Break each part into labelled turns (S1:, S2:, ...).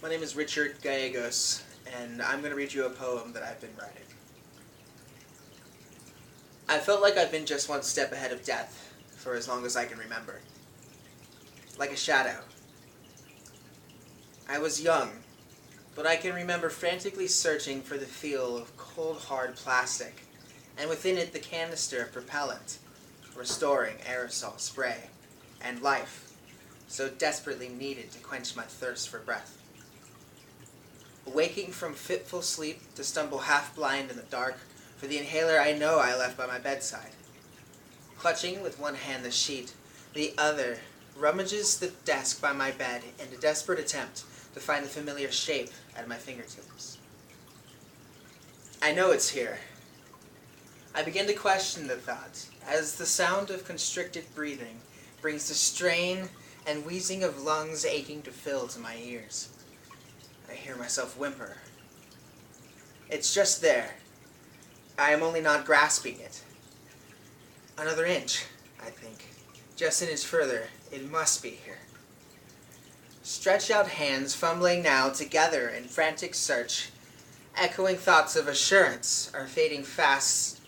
S1: My name is Richard Gallegos, and I'm going to read you a poem that I've been writing. I felt like I've been just one step ahead of death for as long as I can remember. Like a shadow. I was young, but I can remember frantically searching for the feel of cold, hard plastic, and within it the canister of propellant, restoring aerosol spray, and life, so desperately needed to quench my thirst for breath. Waking from fitful sleep to stumble half-blind in the dark for the inhaler I know I left by my bedside. Clutching with one hand the sheet, the other rummages the desk by my bed in a desperate attempt to find the familiar shape at my fingertips. I know it's here. I begin to question the thought as the sound of constricted breathing brings the strain and wheezing of lungs aching to fill to my ears. I hear myself whimper. It's just there. I am only not grasping it. Another inch, I think. Just an inch further. It must be here. Stretch out hands, fumbling now together in frantic search. Echoing thoughts of assurance are fading fast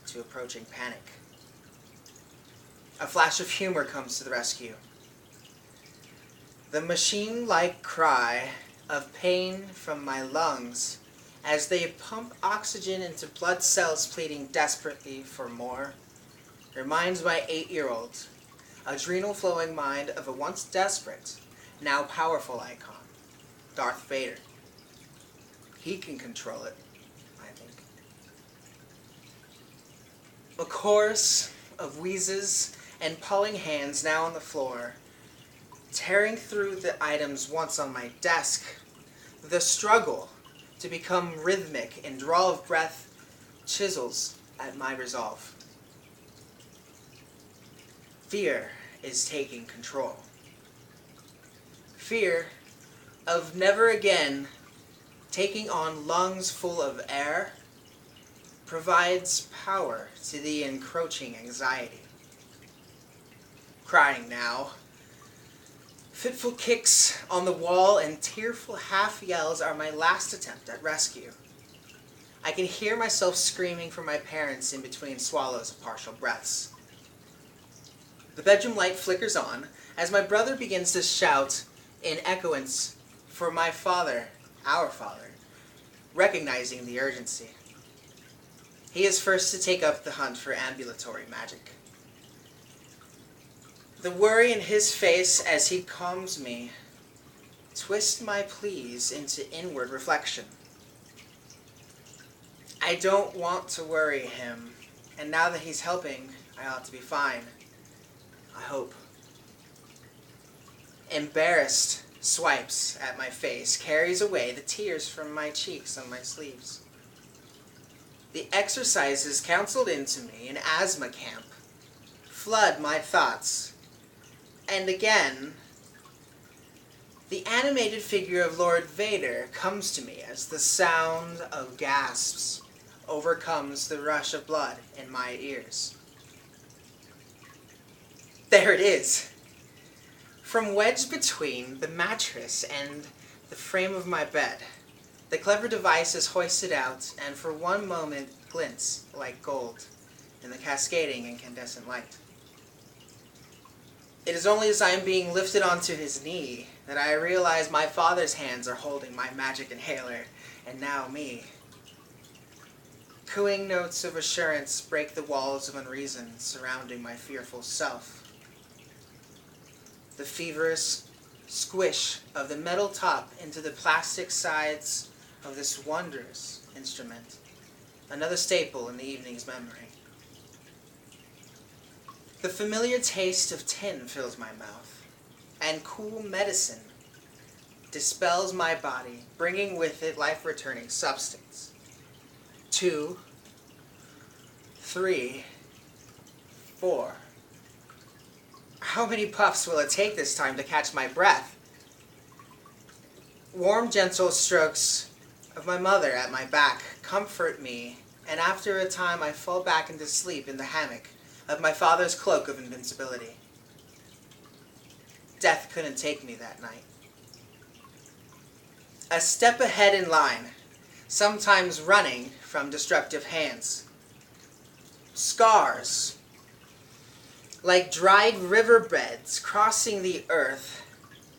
S1: to approaching panic. A flash of humor comes to the rescue. The machine-like cry of pain from my lungs as they pump oxygen into blood cells pleading desperately for more reminds my 8-year-old, adrenal-flowing mind of a once desperate, now powerful icon, Darth Vader. He can control it, I think. A chorus of wheezes and pulling hands now on the floor, tearing through the items once on my desk, the struggle to become rhythmic in drawl of breath chisels at my resolve. Fear is taking control. Fear of never again taking on lungs full of air provides power to the encroaching anxiety. Crying now. Fitful kicks on the wall and tearful half-yells are my last attempt at rescue. I can hear myself screaming for my parents in between swallows of partial breaths. The bedroom light flickers on as my brother begins to shout in echoance for my father, our father, recognizing the urgency. He is first to take up the hunt for ambulatory magic. The worry in his face as he calms me twists my pleas into inward reflection. I don't want to worry him, and now that he's helping, I ought to be fine. I hope. Embarrassed swipes at my face, carries away the tears from my cheeks on my sleeves. The exercises counseled into me in asthma camp flood my thoughts. And again, the animated figure of Lord Vader comes to me as the sound of gasps overcomes the rush of blood in my ears. There it is. From wedged between the mattress and the frame of my bed, the clever device is hoisted out and for one moment glints like gold in the cascading incandescent light. It is only as I am being lifted onto his knee that I realize my father's hands are holding my magic inhaler, and now me. Cooing notes of assurance break the walls of unreason surrounding my fearful self. The feverish squish of the metal top into the plastic sides of this wondrous instrument, another staple in the evening's memory. The familiar taste of tin fills my mouth, and cool medicine dispels my body, bringing with it life-returning substance. 2, 3, 4. How many puffs will it take this time to catch my breath? Warm, gentle strokes of my mother at my back comfort me, and after a time I fall back into sleep in the hammock of my father's cloak of invincibility. Death couldn't take me that night. A step ahead in line, sometimes running from destructive hands. Scars, like dried riverbeds crossing the earth,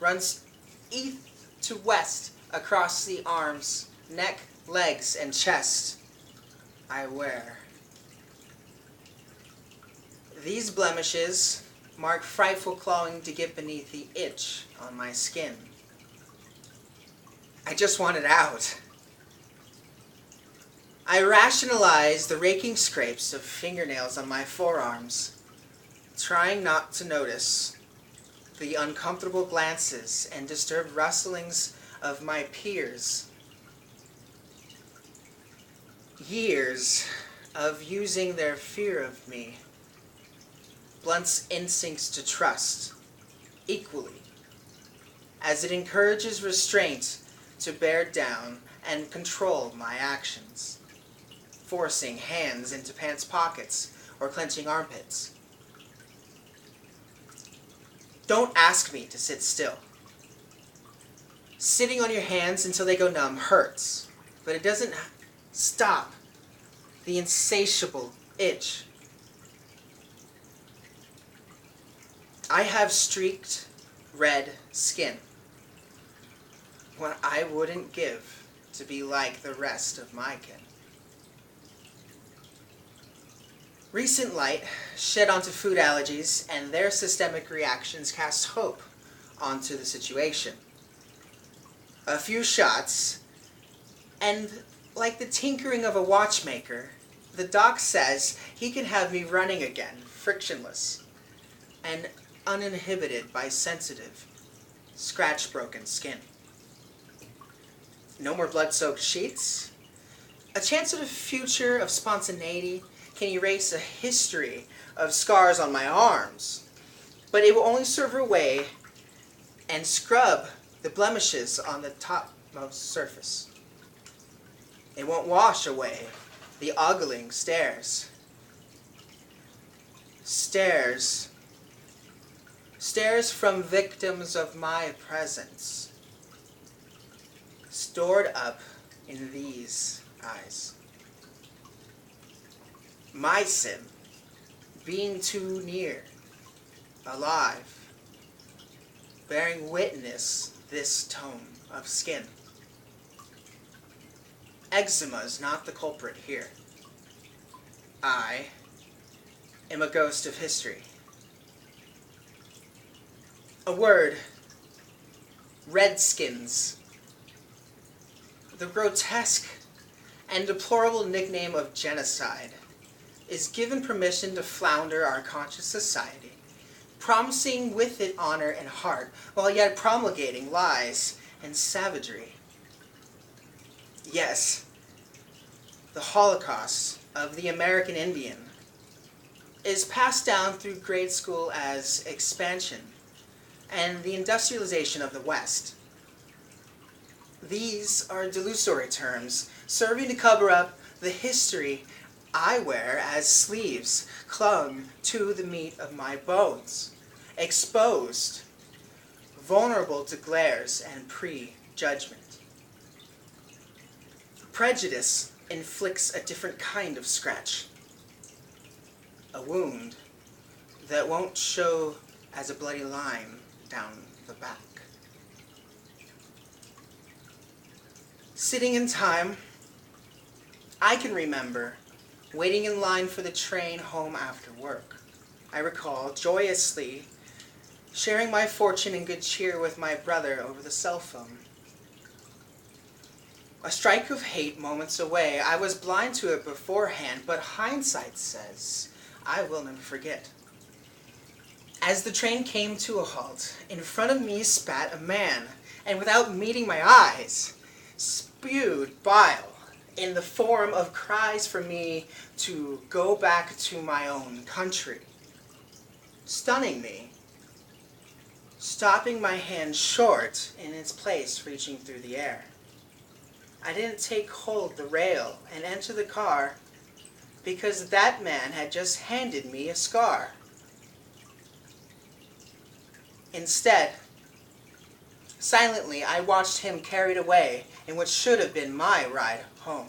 S1: runs east to west across the arms, neck, legs, and chest I wear. These blemishes mark frightful clawing to get beneath the itch on my skin. I just want it out. I rationalize the raking scrapes of fingernails on my forearms, trying not to notice the uncomfortable glances and disturbed rustlings of my peers. Years of using their fear of me blunts instincts to trust equally, as it encourages restraint to bear down and control my actions, forcing hands into pants pockets or clenching armpits. Don't ask me to sit still. Sitting on your hands until they go numb hurts, but it doesn't stop the insatiable itch. I have streaked red skin, what I wouldn't give to be like the rest of my kin. Recent light shed onto food allergies and their systemic reactions cast hope onto the situation. A few shots, and like the tinkering of a watchmaker, the doc says he can have me running again, frictionless, and uninhibited by sensitive, scratch-broken skin. No more blood-soaked sheets. A chance at a future of spontaneity can erase a history of scars on my arms, but it will only serve away and scrub the blemishes on the topmost surface. It won't wash away the ogling stares. Stares from victims of my presence, stored up in these eyes. My sin, being too near, alive, bearing witness this tone of skin. Eczema is not the culprit here. I am a ghost of history. A word, Redskins. The grotesque and deplorable nickname of genocide is given permission to flounder our conscious society, promising with it honor and heart, while yet promulgating lies and savagery. Yes, the Holocaust of the American Indian is passed down through grade school as expansion and the industrialization of the West. These are delusory terms, serving to cover up the history I wear as sleeves clung to the meat of my bones, exposed, vulnerable to glares and prejudgment. Prejudice inflicts a different kind of scratch, a wound that won't show as a bloody line down the back. Sitting in time, I can remember waiting in line for the train home after work. I recall joyously sharing my fortune and good cheer with my brother over the cell phone. A strike of hate moments away. I was blind to it beforehand, but hindsight says I will never forget. As the train came to a halt, in front of me spat a man, and without meeting my eyes, spewed bile in the form of cries for me to go back to my own country, stunning me, stopping my hand short in its place, reaching through the air. I didn't take hold the rail and enter the car because that man had just handed me a scar. Instead, Silently, I watched him carried away in what should have been my ride home.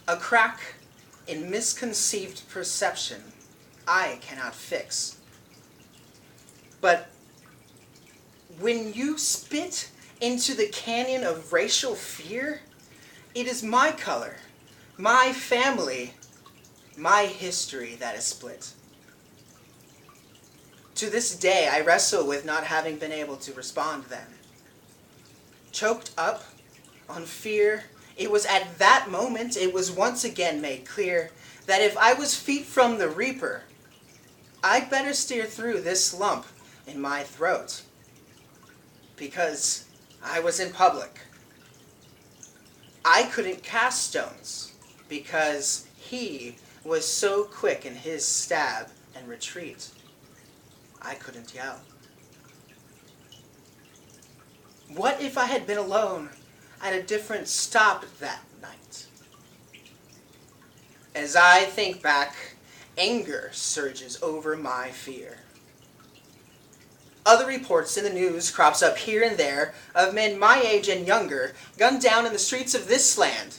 S1: A crack in misconceived perception I cannot fix. But when you spit into the canyon of racial fear, it is my color, my family, my history that is split. To this day, I wrestle with not having been able to respond then. Choked up on fear, it was at that moment it was once again made clear that if I was feet from the reaper, I'd better steer through this lump in my throat. Because I was in public. I couldn't cast stones because he was so quick in his stab and retreat. I couldn't yell. What if I had been alone at a different stop that night? As I think back, anger surges over my fear. Other reports in the news crops up here and there of men my age and younger gunned down in the streets of this land,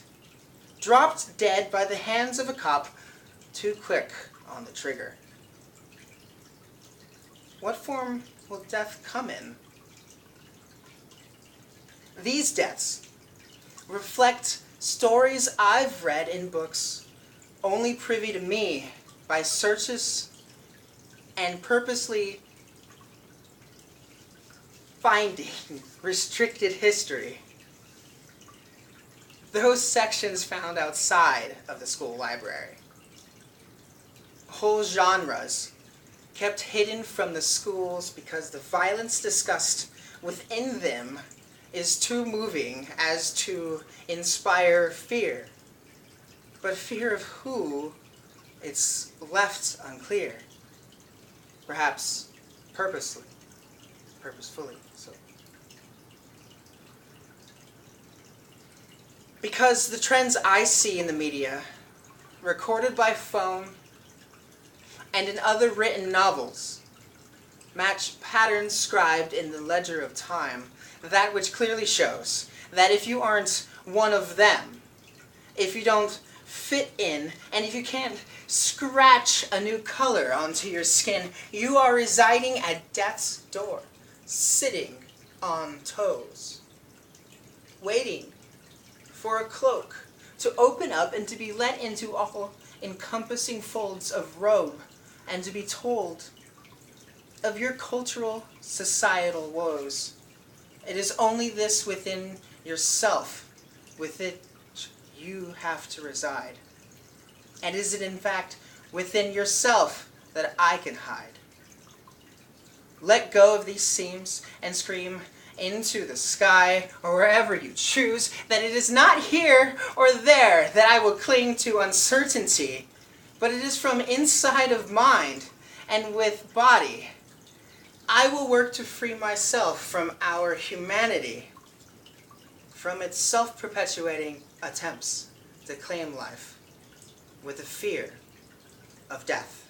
S1: dropped dead by the hands of a cop too quick on the trigger. What form will death come in? These deaths reflect stories I've read in books only privy to me by searches and purposely finding restricted history. Those sections found outside of the school library. Whole genres kept hidden from the schools because the violence discussed within them is too moving as to inspire fear. But fear of who, it's left unclear. Perhaps purposefully. So. Because the trends I see in the media, recorded by phone, and in other written novels, match patterns scribed in the ledger of time, that which clearly shows that if you aren't one of them, if you don't fit in, and if you can't scratch a new color onto your skin, you are residing at death's door, sitting on toes, waiting for a cloak to open up and to be let into all-encompassing folds of robe, and to be told of your cultural, societal woes. It is only this within yourself, with it you have to reside. And is it in fact within yourself that I can hide? Let go of these seams and scream into the sky, or wherever you choose, that it is not here or there that I will cling to uncertainty, but it is from inside of mind and with body. I will work to free myself from our humanity, from its self-perpetuating attempts to claim life with the fear of death.